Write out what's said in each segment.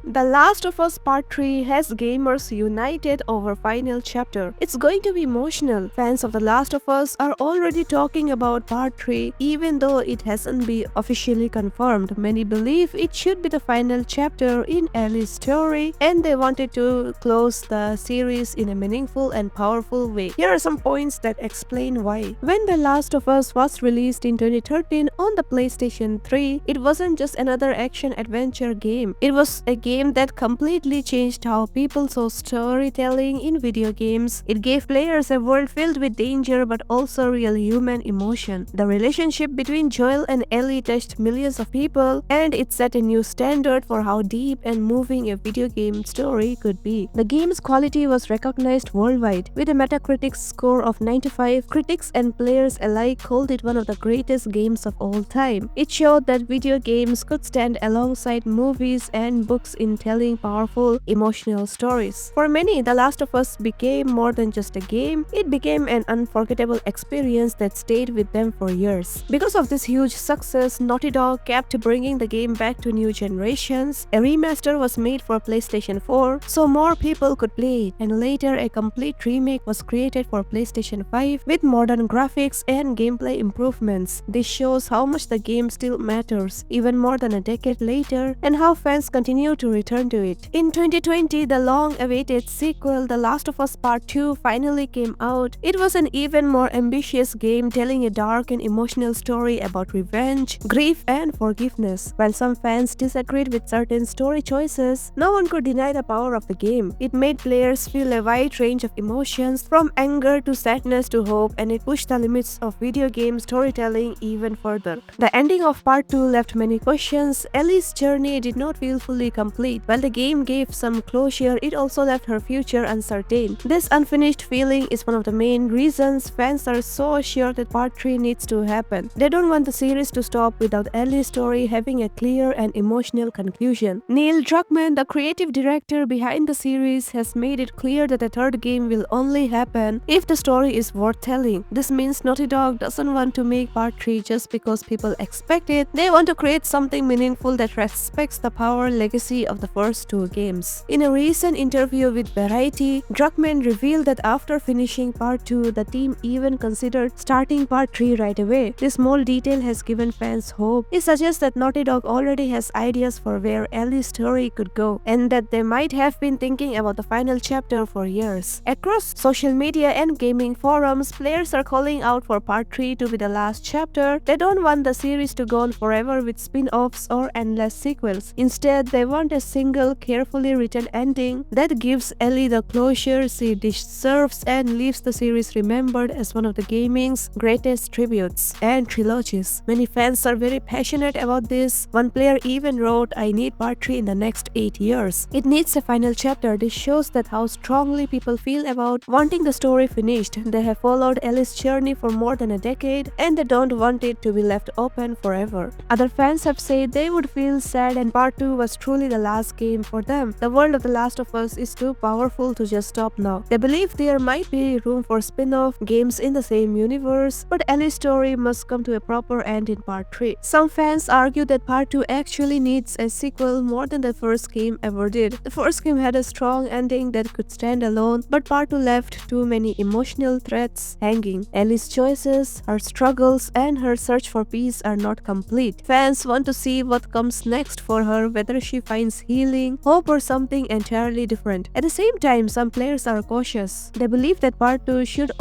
The Last of Us Part 3 has gamers united over final chapter. It's going to be emotional. Fans of The Last of Us are already talking about Part 3 even though it hasn't been officially confirmed. Many believe it should be the final chapter in Ellie's story and they wanted to close the series in a meaningful and powerful way. Here are some points that explain why. When The Last of Us was released in 2013 on the PlayStation 3, it wasn't just another action-adventure game. It was a game that completely changed how people saw storytelling in video games. It gave players a world filled with danger but also real human emotion. The relationship between Joel and Ellie touched millions of people, and it set a new standard for how deep and moving a video game story could be. The game's quality was recognized worldwide. With a Metacritic score of 95, critics and players alike called it one of the greatest games of all time. It showed that video games could stand alongside movies and books in telling powerful, emotional stories. For many, The Last of Us became more than just a game. It became an unforgettable experience that stayed with them for years. Because of this huge success, Naughty Dog kept bringing the game back to new generations. A remaster was made for PlayStation 4 so more people could play it, and later a complete remake was created for PlayStation 5 with modern graphics and gameplay improvements. This shows how much the game still matters, even more than a decade later, and how fans continue to return to it. In 2020, the long-awaited sequel, The Last of Us Part 2, finally came out. It was an even more ambitious game telling a dark and emotional story about revenge, grief, and forgiveness. While some fans disagreed with certain story choices, no one could deny the power of the game. It made players feel a wide range of emotions, from anger to sadness to hope, and it pushed the limits of video game storytelling even further. The ending of Part 2 left many questions. Ellie's journey did not feel fully complete. While the game gave some closure, it also left her future uncertain. This unfinished feeling is one of the main reasons fans are so sure that Part 3 needs to happen. They don't want the series to stop without Ellie's story having a clear and emotional conclusion. Neil Druckmann, the creative director behind the series, has made it clear that the third game will only happen if the story is worth telling. This means Naughty Dog doesn't want to make Part 3 just because people expect it. They want to create something meaningful that respects the power legacy of the first two games. In a recent interview with Variety, Druckmann revealed that after finishing Part 2, the team even considered starting Part 3 right away. This small detail has given fans hope. It suggests that Naughty Dog already has ideas for where Ellie's story could go, and that they might have been thinking about the final chapter for years. Across social media and gaming forums, players are calling out for Part 3 to be the last chapter. They don't want the series to go on forever with spin-offs or endless sequels. Instead, they want a single, carefully written ending that gives Ellie the closure she deserves and leaves the series remembered as one of the gaming's greatest tributes and trilogies. Many fans are very passionate about this. One player even wrote, "I need Part 3 in the next 8 years. It needs a final chapter." This shows that how strongly people feel about wanting the story finished. They have followed Ellie's journey for more than a decade and they don't want it to be left open forever. Other fans have said they would feel sad and Part 2 was truly the last game for them. The world of The Last of Us is too powerful to just stop now. They believe there might be room for spin-off games in the same universe, but Ellie's story must come to a proper end in Part 3. Some fans argue that Part 2 actually needs a sequel more than the first game ever did. The first game had a strong ending that could stand alone, but Part 2 left too many emotional threads hanging. Ellie's choices, her struggles, and her search for peace are not complete. Fans want to see what comes next for her, whether she finds healing, hope, or something entirely different. At the same time, some players are cautious. They believe that Part 3 should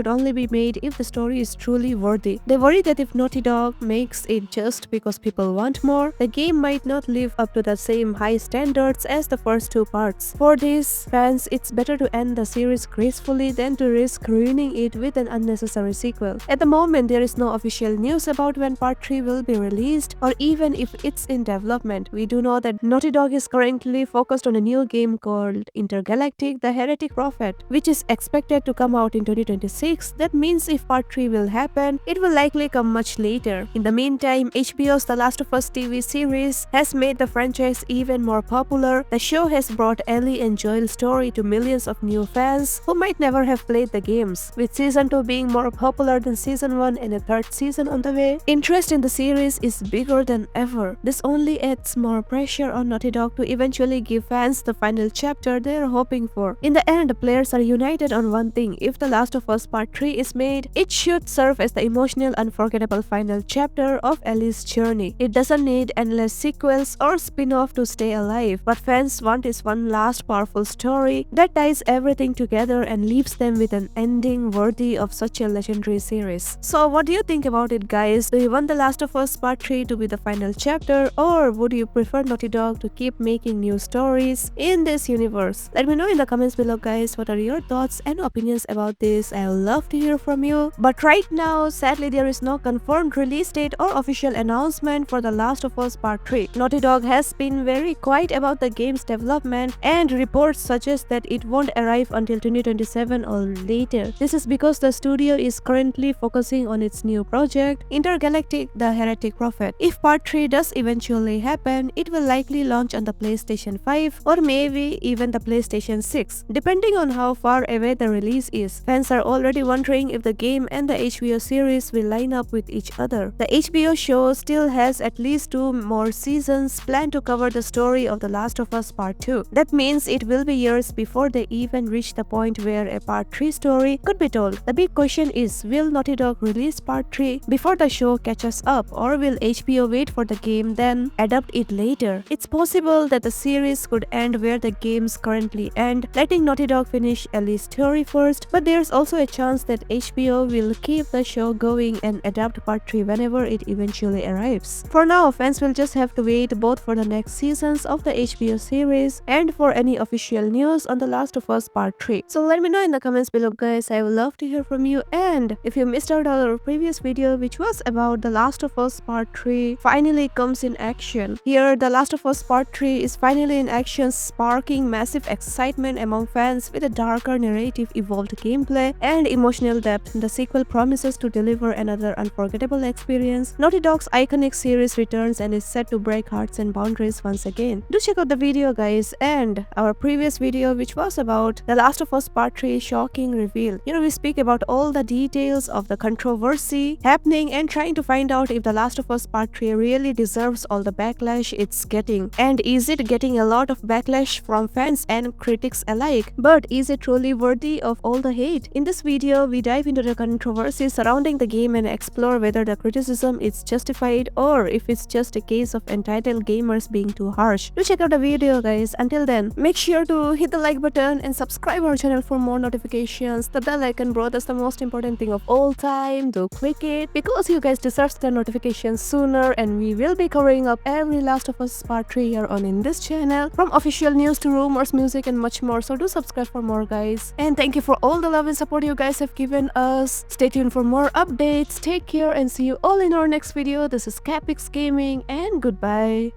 only be made if the story is truly worthy. They worry that if Naughty Dog makes it just because people want more, the game might not live up to the same high standards as the first two parts. For these fans, it's better to end the series gracefully than to risk ruining it with an unnecessary sequel. At the moment, there is no official news about when Part 3 will be released or even if it's in development. We do know that Naughty Dog is currently focused on a new game called Intergalactic: The Heretic Prophet, which is expected to come out in 2026. That means if Part 3 will happen, it will likely come much later. In the meantime, HBO's The Last of Us TV series has made the franchise even more popular. The show has brought Ellie and Joel's story to millions of new fans who might never have played the games. With Season 2 being more popular than Season 1 and a third season on the way, interest in the series is bigger than ever. This only adds more pressure on Naughty Dog to eventually give fans the final chapter they are hoping for. In the end, players are united on one thing: if The Last of Us Part 3 is made, it should serve as the emotional, unforgettable final chapter of Ellie's journey. It doesn't need endless sequels or spin-off to stay alive. What fans want is one last powerful story that ties everything together and leaves them with an ending worthy of such a legendary series. So what do you think about it, guys? Do you want The Last of Us Part 3 to be the final chapter, or would you prefer Naughty Dog to keep making new stories in this universe? Let me know in the comments below, guys. What are your thoughts and opinions about this? I would love to hear from you. But right now, sadly, there is no confirmed release date or official announcement for The Last of Us Part 3. Naughty Dog has been very quiet about the game's development, and reports suggest that it won't arrive until 2027 or later. This is because the studio is currently focusing on its new project, Intergalactic: The Heretic Prophet. If Part 3 does eventually happen, it will likely launch on the PlayStation 5 or maybe even the PlayStation 6, depending on how far away the release is. Fans are already wondering if the game and the HBO series will line up with each other. The HBO show still has at least 2 more seasons planned to cover the story of The Last of Us Part 2. That means it will be years before they even reach the point where a Part 3 story could be told. The big question is, will Naughty Dog release Part 3 before the show catches up, or will HBO wait for the game then adapt it later? It's possible that the series could end where the games currently end, letting Naughty Dog finish Ellie's story first, but there's also a chance that HBO will keep the show going and adapt Part 3 whenever it eventually arrives. For now, fans will just have to wait both for the next seasons of the HBO series and for any official news on The Last of Us Part 3. So let me know in the comments below, guys. I would love to hear from you. And if you missed out on our previous video, which was about The Last of Us Part 3 finally comes in action. Here, The Last of Us Part 3 is finally in action, sparking massive excitement among fans with a darker narrative, evolved gameplay, and emotional depth. The sequel promises to deliver another unforgettable experience. Naughty Dog's iconic series returns and is set to break hearts and boundaries once again. Do check out the video, guys, and our previous video, which was about The Last of Us Part 3 shocking reveal. Here we speak about all the details of the controversy happening and trying to find out if The Last of Us Part 3 really deserves all the backlash it's getting. And is it getting a lot of backlash from fans and critics alike? But is it truly worthy of all the hate? In this video, we dive into the controversy surrounding the game and explore whether the criticism is justified or if it's just a case of entitled gamers being too harsh. Do check out the video, guys. Until then, make sure to hit the like button and subscribe our channel for more notifications. The bell icon, bro, that's the most important thing of all time. Do click it because you guys deserve the notifications sooner, and we will be covering up every Last of Us Part 3 here on in this channel, from official news to rumors, music, and much more. So do subscribe for more, guys. And thank you for all the love and support you guys have given us. Stay tuned for more updates. Take care and see you all in our next video. This is Capix Gaming, and goodbye.